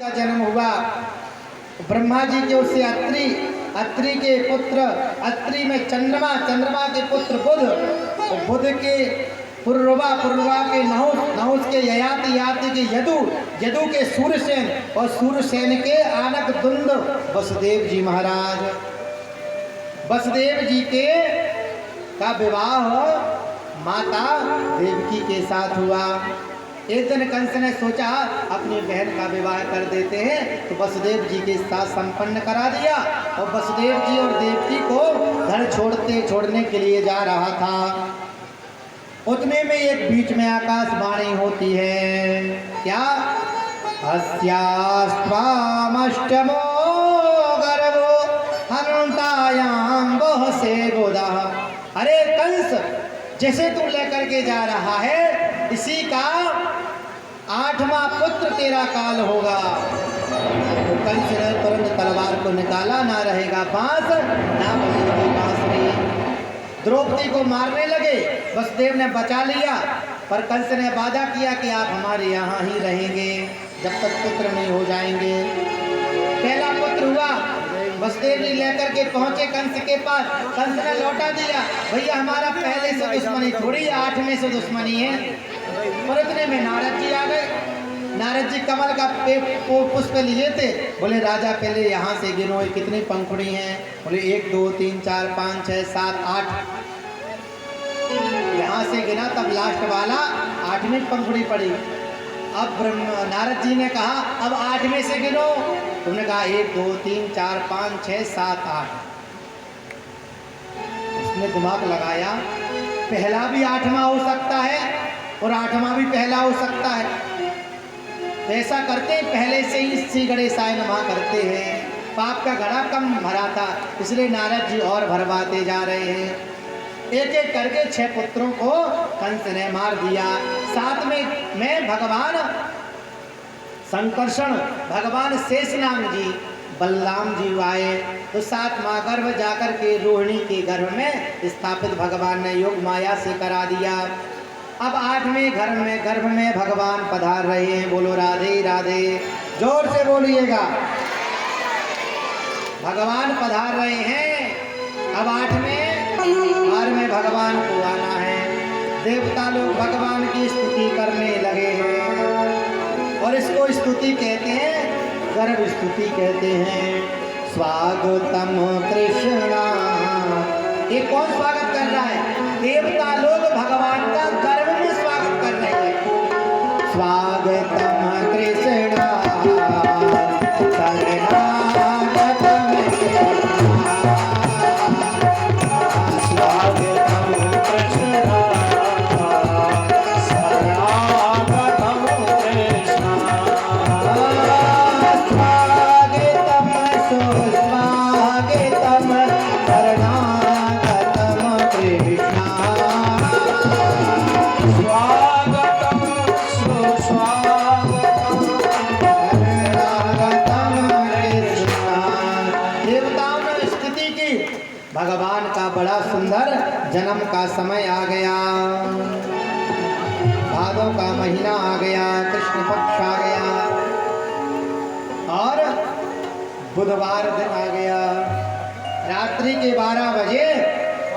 का जन्म हुआ। ब्रह्मा जी के उससे अत्रि, अत्रि के पुत्र, अत्रि में चंद्रमा, चंद्रमा के पुत्र बुध, बुध के पुरुरवा, पुरुरवा के नहुस, नहुस के ययाति, ययाति के यदु, यदु के सूर्यसेन और सूर्यसेन के आनक दुंद वसुदेव जी महाराज। वसुदेव जी के का विवाह माता देवकी के साथ हुआ। एक दिन कंस ने सोचा अपनी बहन का विवाह कर देते हैं, तो वसुदेव जी के साथ संपन्न करा दिया और वसुदेव जी और देवकी को घर छोड़ने के लिए जा रहा था। उतने में एक बीच में आकाशवाणी होती है, क्या? अस्यास्त्वामष्टमो गर्भो हन्तायाम बहुसे गोदा। अरे कंस, जैसे तू लेकर के जा रहा है इसी का 8वां पुत्र तेरा काल होगा। तो कंस ने तुरंत तलवार को निकाला, ना रहेगा बांस ना बजेगी बांसुरी। द्रौपदी को मारने लगे, वसुदेव ने बचा लिया, पर कंस ने वादा किया कि आप हमारे यहाँ ही रहेंगे जब तक पुत्र नहीं हो जाएंगे। पहला पुत्र हुआ, वसुदेव जी लेकर के पहुंचे कंस के पास। कंस ने लौटा दिया, भैया हमारा पहले से दुश्मनी थोड़ी, 8वें से दुश्मनी है। और इतने में नारद जी आ गए। नारद जी कमल का पुष्प लिए थे। बोले राजा पहले यहाँ से गिनो कितनी पंखुड़ी हैं। बोले 1 2 3 4 5 6 7 8। यहाँ से गिना, तब लास्ट वाला 8वीं पंखुड़ी पड़ी। अब नारद जी ने कहा अब 8वें से गिनो। तुमने कहा 1 2 3 4 5 6 7 8। उसने दिमाग लगाया, पहला भी 8वां हो सकता है और 8वां भी पहला हो सकता है। तो ऐसा करते हैं, पहले से ही श्री गणेशाय नमः करते हैं। पाप का घड़ा कम भरा था, इसलिए नारद जी और भरवाते जा रहे हैं। एक एक करके 6 पुत्रों को कंस ने मार दिया। साथ में भगवान संकर्षण, भगवान शेषनाग जी, बलराम जी आए। तो 7वां गर्भ जाकर के रोहिणी के गर्भ में स्थापित भगवान ने योग माया से करा दिया। अब 8वें गर्भ में भगवान पधार रहे हैं। बोलो राधे राधे, जोर से बोलिएगा। भगवान पधार रहे हैं। अब 8वें भगवान को आना है। देवता लोग भगवान की स्तुति करने लगे हैं और इसको स्तुति कहते हैं, गर्भ स्तुति कहते हैं। स्वागतम कृष्णा। ये कौन स्वागत कर रहा है? देवता लोग भगवान का गर्भ में स्वागत कर रहे हैं। स्वागतम कृष्णा भगवान का बड़ा सुंदर जन्म का समय आ गया। भादों का महीना आ गया, कृष्ण पक्ष आ गया और बुधवार दिन आ गया। रात्रि के 12 बजे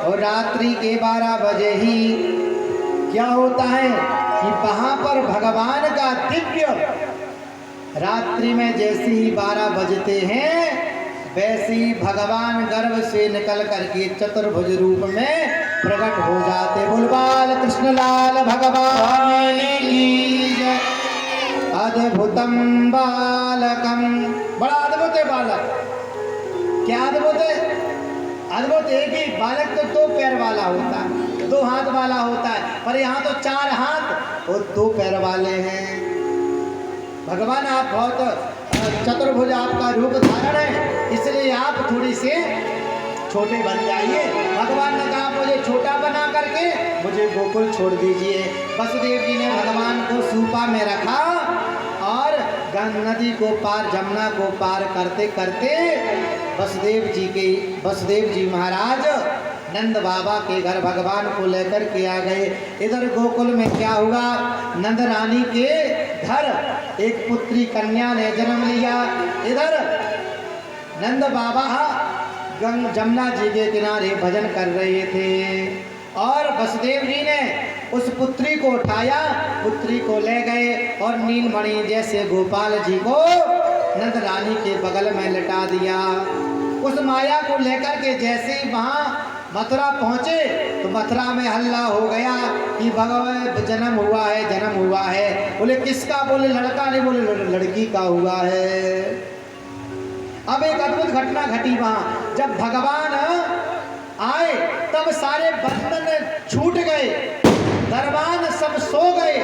और रात्रि के 12 बजे ही क्या होता है कि वहां पर भगवान का दिव्य, रात्रि में जैसे ही 12 बजते हैं वैसे ही भगवान गर्भ से निकल करके चतुर्भुज रूप में प्रकट हो जाते। बुलबाल कृष्णलाल भगवान की जय। अद्भुतम बालकम, बड़ा अद्भुत है बालक। क्या अद्भुत है? अद्भुत है कि बालक तो 2 पैर वाला होता है, 2 हाथ वाला होता है, पर यहाँ तो 4 हाथ और 2 पैर वाले हैं। भगवान आप बहुत चतुर्भुज आपका रूप धारण है, इसलिए आप थोड़ी से छोटे बन जाइए। भगवान ने कहा मुझे छोटा बना करके मुझे गोकुल छोड़ दीजिए। वसुदेव जी ने भगवान को सूपा में रखा और नदी को पार, जमुना को पार करते करते वसुदेव जी महाराज नंद बाबा के घर भगवान को लेकर के आ गए। इधर गोकुल में क्या हुआ, नंद रानी के इधर एक पुत्री कन्या ने जन्म लिया, इधर नंद बाबा जमुना जी के किनारे भजन कर रहे थे और वसुदेव जी ने उस पुत्री को उठाया, पुत्री को ले गए और नीलमणि जैसे गोपाल जी को नंद रानी के बगल में लिटा दिया। उस माया को लेकर के जैसे ही वहाँ मथुरा पहुँचे तो मथुरा में हल्ला हो गया कि भगवान जन्म हुआ है, जन्म हुआ है। बोले किसका? बोले लड़का नहीं, बोले लड़की का हुआ है। अब एक अद्भुत घटना घटी वहाँ, जब भगवान आए तब सारे बंधन छूट गए, दरबान सब सो गए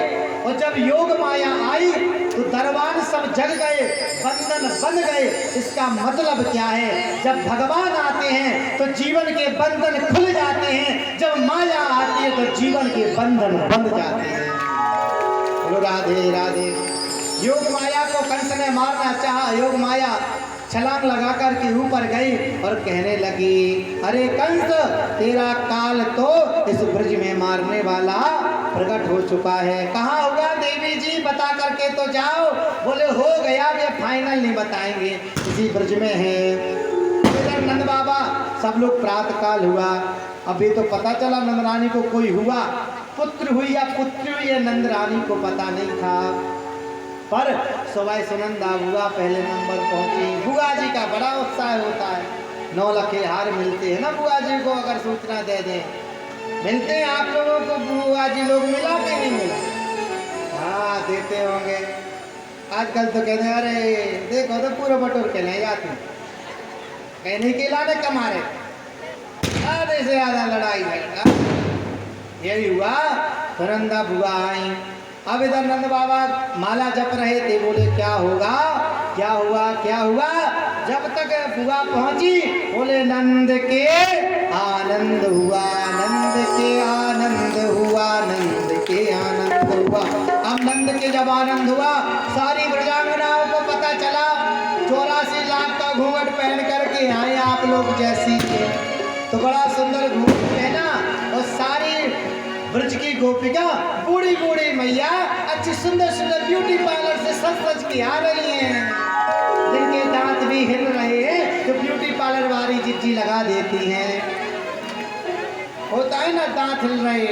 और जब योग माया आई तो दरबान सब जग गए, बंधन बंध गए। इसका मतलब क्या है? जब भगवान आते हैं तो जीवन के बंधन खुल जाते हैं, जब माया आती है तो जीवन के बंधन बंध जाते हैं। बोलो राधे राधे। योग माया को कंस ने मारना चाहा, योग माया छलांग लगा कर के ऊपर गई और कहने लगी, अरे कंस तेरा काल तो इस ब्रज में मारने वाला प्रकट हो चुका है। कहाँ होगा देवी जी, बता करके तो जाओ। बोले हो गया, वे फाइनल नहीं बताएंगे, इसी ब्रज में है। इधर नंद बाबा सब लोग प्रातः काल हुआ, अभी तो पता चला नंद रानी को कोई हुआ, पुत्र हुई या पुत्री हुई, नंद रानी को पता नहीं था। पर सुबह सुनंदा बुआ पहले नंबर पहुंची। बुआ जी का बड़ा उत्साह होता है, 9 लाख हार मिलते हैं ना बुआ जी को, अगर सूचना दे दें। मिलते हैं आप लोगों को बुआ जी लोग, मिला कि नहीं मिला? हाँ देते होंगे। आजकल तो कहते हैं अरे देखो तो पूरे बटोर के नहीं जाते, कहने के लाने कमारे आधे से ज्यादा लड़ाई है। यही हुआ, सुनंदा बुआ आई। अब इधर नंद बाबा माला जप रहे थे, बोले क्या होगा, क्या हुआ, क्या हुआ? जब तक बुआ पहुंची बोले नंद के आनंद हुआ, नंद के आनंद हुआ, नंद के आनंद हुआ। अब नंद के जब आनंद हुआ सारी ब्रजांगनाओं को पता चला, 84 लाख का घूंघट पहन करके आए आप लोग जैसी के, तो बड़ा सुंदर घूंघट पहना और सारी ब्रज की गोपिका बूढ़ी बूढ़ी मैया अच्छी सुंदर सुंदर ब्यूटी पार्लर से सज के आ रही हैं, जिनके दांत भी हिल रहे हैं तो ब्यूटी पार्लर वाली जिज्जी लगा देती हैं। होता है ना, दांत हिल रहे,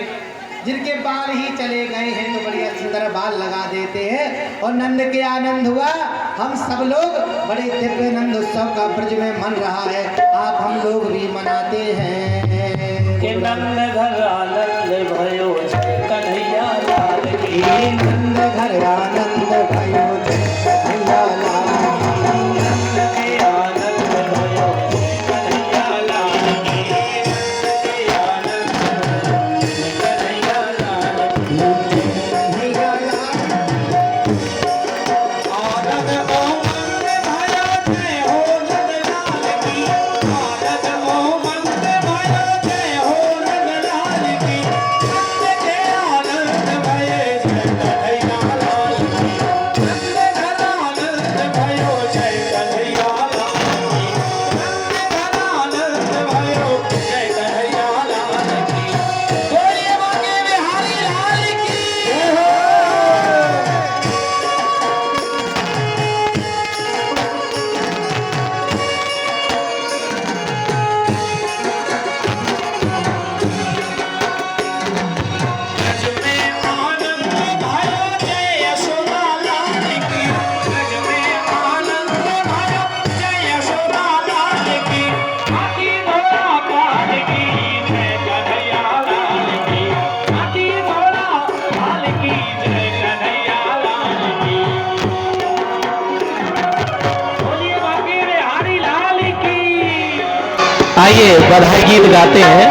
जिनके बाल ही चले गए हैं तो बढ़िया सुंदर बाल लगा देते हैं। और नंद के आनंद हुआ, हम सब लोग बड़े दिव्य नंद उत्सव का ब्रज में मन रहा है, आप हम लोग भी मनाते हैं। कि नंद घर आनंद भयो कन्हैया लाल की, नंद घर आनंद भयो कन्हैया लाल की, नंद के आनंद भयो कन्हैया लाल की, नंद के आनंद कन्हैया लाल की, कन्हैया लाल आनंद ओ मंद भयो जय हो नंद लाल की, आनंद ओ मंद भयो जय हो नंद लाल की, नंद के आनंद भये जय कन्हैया लाल की, नंद घर आनंद भयो जय कन्हैया लाल की, नंद घर आनंद भयो जय कन्हैया लाल की। बोलिए बांके बिहारी लाल की जय हो। ब्रज में आनंद भयो जय यशोदा लाल की, ब्रज में आनंद भयो जय यशोदा लाल की, हाथी घोड़ा काल की जय कन्हैया लाल की, हाथी घोड़ा काल की जय कन्हैया लाल की। बोलिए बांके बिहारी लाल की। आइए बधाई गीत गाते हैं।